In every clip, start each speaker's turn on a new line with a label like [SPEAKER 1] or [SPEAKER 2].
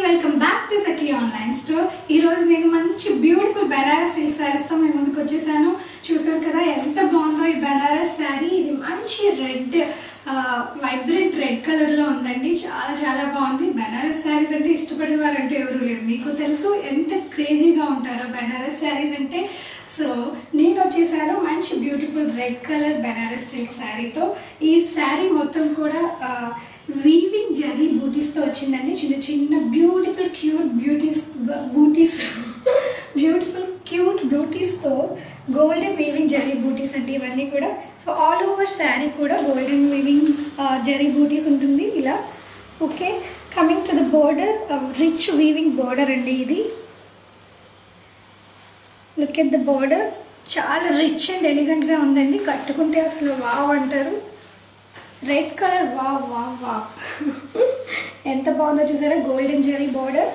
[SPEAKER 1] Welcome back to Sakhi online store. ఈరోజు నేను మంచి బ్యూటిఫుల్ బెనారస్ సిల్క్ శారీస్తో మేము ముందుకు వచ్చేసాను. చూసారు కదా ఎంత బాగుందో ఈ బెనారస్ శారీ. ఇది మంచి రెడ్ వైబ్రెంట్ రెడ్ కలర్లో ఉందండి. చాలా చాలా బాగుంది. బెనారస్ శారీస్ అంటే ఇష్టపడే వారంటే ఎవరు లేరు. మీకు తెలుసు ఎంత క్రేజీగా ఉంటారో బెనారస్ శారీస్ అంటే. సో నేను వచ్చేసాను మంచి beautiful red colour Banaras silk శారీతో. ఈ శారీ మొత్తం కూడా వీవింగ్ జరీ బూటీస్తో వచ్చిందండి. చిన్న చిన్న బ్యూటిఫుల్ క్యూట్ బ్యూటీస్తో గోల్డెన్ వీవింగ్ జరీ బూటీస్ అండి ఇవన్నీ కూడా. సో ఆల్ ఓవర్ శారీ కూడా గోల్డెన్ వీవింగ్ జరీ బూటీస్ ఉంటుంది ఇలా. Okay, coming to the border, rich weaving border అండి ఇది. లుక్ ఎట్ ద బోర్డర్, చాలా రిచ్ అండ్ ఎలిగెంట్గా ఉందండి. కట్టుకుంటే అసలు వావ్ అంటారు. Red colour wow wow wow ఎంత బాగుందో చూసారా. Golden zari border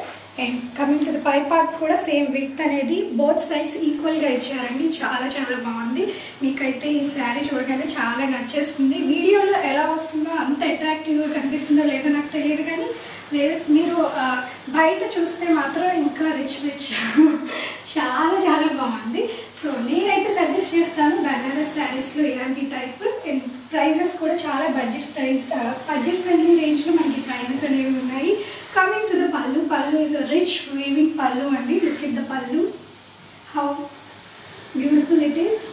[SPEAKER 1] and coming to the పై పార్ట్ కూడా సేమ్ విడ్త్ అనేది బోత్ సైడ్స్ ఈక్వల్గా ఇచ్చారండి. చాలా చాలా బాగుంది. మీకైతే ఈ శారీ చూడగానే చాలా నచ్చేస్తుంది. వీడియోలో ఎలా వస్తుందో అంత అట్రాక్టివ్గా కనిపిస్తుందో లేదో నాకు తెలియదు, కానీ మీరు బయట చూస్తే మాత్రం ఇంకా రిచ్ చాలా చాలా బాగుంది. సో నేనైతే సజెస్ట్ చేస్తాను బెనారస్ శారీస్లో ఇలాంటి టైప్. అండ్ ప్రైజెస్ కూడా చాలా బడ్జెట్ ఫ్రెండ్లీ రేంజ్లో మనకి ప్రైజెస్ అనేవి ఉన్నాయి. కమింగ్ టు ద పళ్ళు, పళ్ళు ఇస్ రిచ్ వీవింగ్ పళ్ళు అండి. Look at the pallu, how beautiful it is.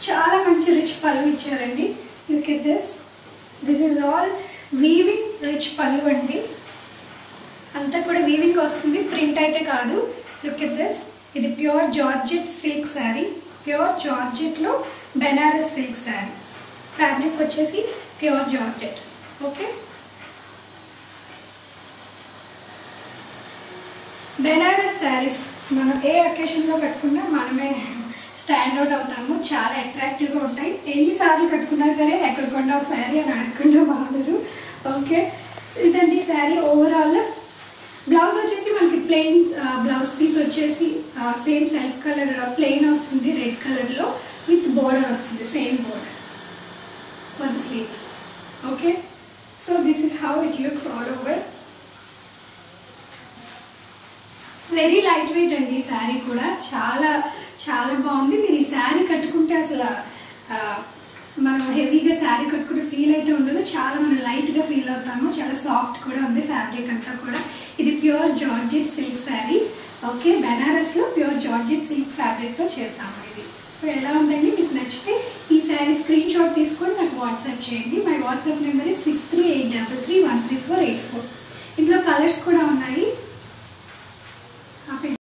[SPEAKER 1] చాలా మంచి రిచ్ పళ్ళు ఇచ్చారండి. Look at this is all weaving rich pallu అండి. అంతా కూడా వీవింగ్ వస్తుంది, ప్రింట్ అయితే కాదు. లుక్ ఎట్ దిస్, ఇది pure georgette silk sari. Pure జార్జెట్లో బెనారస్ సిల్క్ శారీ. ఫ్యాబ్రిక్ వచ్చేసి pure georgette. Okay, Banaras saris మనం ఏ అకేషన్లో కట్టుకున్నా మనమే స్టాండ్ అవుట్ అవుతాము. చాలా అట్రాక్టివ్గా ఉంటాయి. ఎన్నిసార్లు కట్టుకున్నా సరే ఎక్కడ కొన్నావు శారీ అని అడగకుండా బాగుండరు. ఓకే, ఇదండి శారీ ఓవరాల్. బ్లౌజ్ వచ్చేసి మనకి ప్లెయిన్ బ్లౌజ్ పీస్ వచ్చేసి సేమ్ సెల్ఫ్ కలర్ ప్లెయిన్ వస్తుంది రెడ్ కలర్లో విత్ బోర్డర్ వస్తుంది, same border for the sleeves. Okay, so this is how it looks all over. Very light weight అండి ఈ శారీ కూడా. చాలా చాలా బాగుంది. మీరు ఈ శారీ కట్టుకుంటే అసలు మనం హెవీగా శారీ కట్టుకుంటే ఫీల్ అయితే ఉండదు. చాలా మనం లైట్గా ఫీల్ అవుతాము. చాలా సాఫ్ట్ కూడా ఉంది ఫ్యాబ్రిక్ అంతా కూడా. ఇది pure georgette silk sari. Okay, బెనారస్లో ప్యూర్ జార్జెట్ సిల్క్ ఫ్యాబ్రిక్తో చేసాము ఇది. సో ఎలా ఉందండి, మీకు నచ్చితే ఈ శారీ స్క్రీన్ షాట్ తీసుకొని నాకు వాట్సాప్ చేయండి. My WhatsApp number 6383313484. ఇందులో కలర్స్ కూడా ఉన్నాయి.